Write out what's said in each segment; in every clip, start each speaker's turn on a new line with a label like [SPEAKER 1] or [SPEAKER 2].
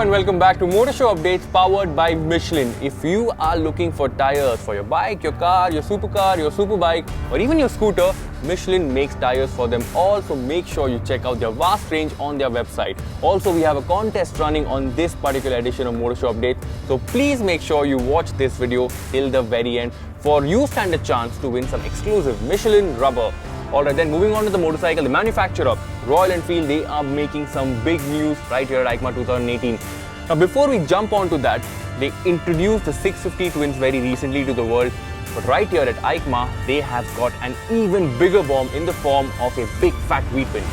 [SPEAKER 1] and welcome back to Motor Show Updates powered by Michelin. If you are looking for tires for your bike, your car, your supercar, your superbike or even your scooter, Michelin makes tires for them all, so make sure you check out their vast range on their website. Also, we have a contest running on this particular edition of Motor Show Updates, so please make sure you watch this video till the very end for you stand a chance to win some exclusive Michelin rubber. Alright, then moving on to the motorcycle, the manufacturer, Royal Enfield, they are making some big news right here at EICMA 2018. Now, before we jump onto that, they introduced the 650 twins very recently to the world. But right here at EICMA, they have got an even bigger bomb in the form of a big fat wheat pin.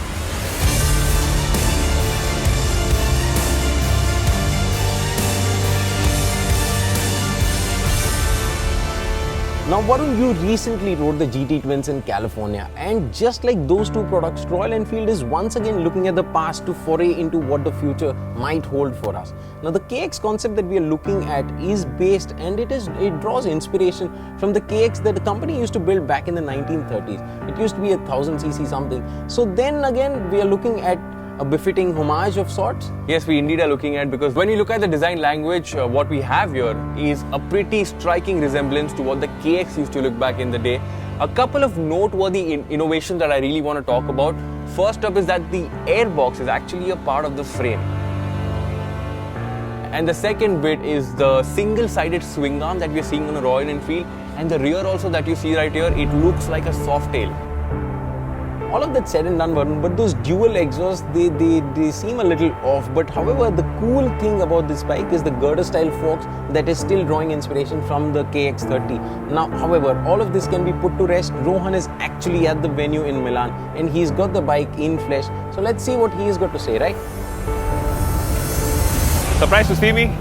[SPEAKER 2] Now Varun, you recently rode the GT Twins in California, and just like those two products, Royal Enfield is once again looking at the past to foray into what the future might hold for us. Now the KX concept that we are looking at is based, and it draws inspiration from the KX that the company used to build back in the 1930s. It used to be 1000cc something. So then again we are looking at a befitting homage of sorts?
[SPEAKER 1] Yes, we indeed are looking at, because when you look at the design language, what we have here is a pretty striking resemblance to what the KX used to look back in the day. A couple of noteworthy innovations that I really want to talk about. First up is that the airbox is actually a part of the frame. And the second bit is the single-sided swing arm that we are seeing on a Royal Enfield, and the rear also that you see right here, it looks like a soft tail. All of that said and done, Varun, but those dual exhausts, they seem a little off. But however, the cool thing about this bike is the girder style forks that is still drawing inspiration from the KX30. Now, however, all of this can be put to rest. Rohan is actually at the venue in Milan, and he's got the bike in flesh. So let's see what he's got to say, right?
[SPEAKER 3] Surprised to see me?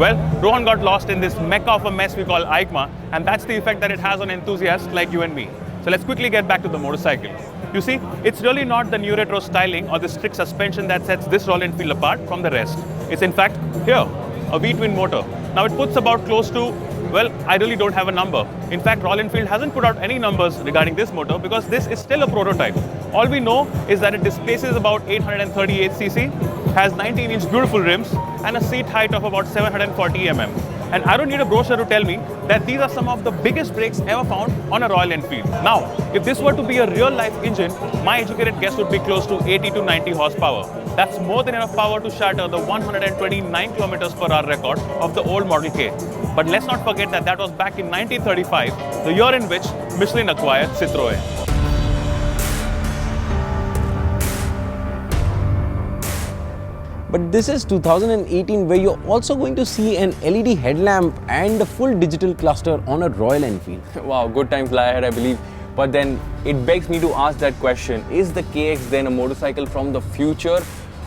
[SPEAKER 3] Well, Rohan got lost in this mecca of a mess we call EICMA, and that's the effect that it has on enthusiasts like you and me. So let's quickly get back to the motorcycle. You see, it's really not the new retro styling or the strict suspension that sets this Royal Enfield apart from the rest. It's in fact, here, a V-twin motor. Now it puts about close to, well, I really don't have a number. In fact, Royal Enfield hasn't put out any numbers regarding this motor because this is still a prototype. All we know is that it displaces about 838cc, has 19-inch beautiful rims, and a seat height of about 740 mm. And I don't need a brochure to tell me that these are some of the biggest brakes ever found on a Royal Enfield. Now, if this were to be a real-life engine, my educated guess would be close to 80 to 90 horsepower. That's more than enough power to shatter the 129 km/h record of the old Model K. But let's not forget that that was back in 1935, the year in which Michelin acquired Citroën.
[SPEAKER 2] But this is 2018, where you're also going to see an LED headlamp and a full digital cluster on a Royal Enfield.
[SPEAKER 1] Wow, good times lie ahead, I believe. But then it begs me to ask that question, is the KX then a motorcycle from the future?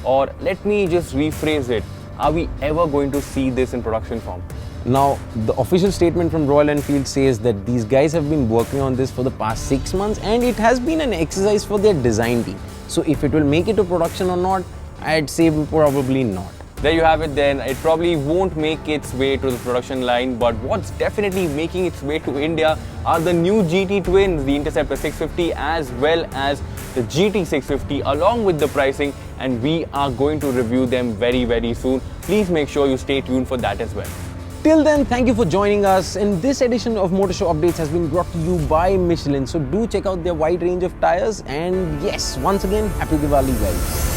[SPEAKER 1] Or let me just rephrase it, are we ever going to see this in production form?
[SPEAKER 2] Now, the official statement from Royal Enfield says that these guys have been working on this for the past 6 months, and it has been an exercise for their design team. So if it will make it to production or not, I'd say probably not.
[SPEAKER 1] There you have it then. It probably won't make its way to the production line, but what's definitely making its way to India are the new GT twins, the Interceptor 650 as well as the GT 650, along with the pricing, and we are going to review them very, very soon. Please make sure you stay tuned for that as well.
[SPEAKER 2] Till then, thank you for joining us, and this edition of Motor Show Updates has been brought to you by Michelin. So do check out their wide range of tires, and yes, once again, Happy Diwali guys.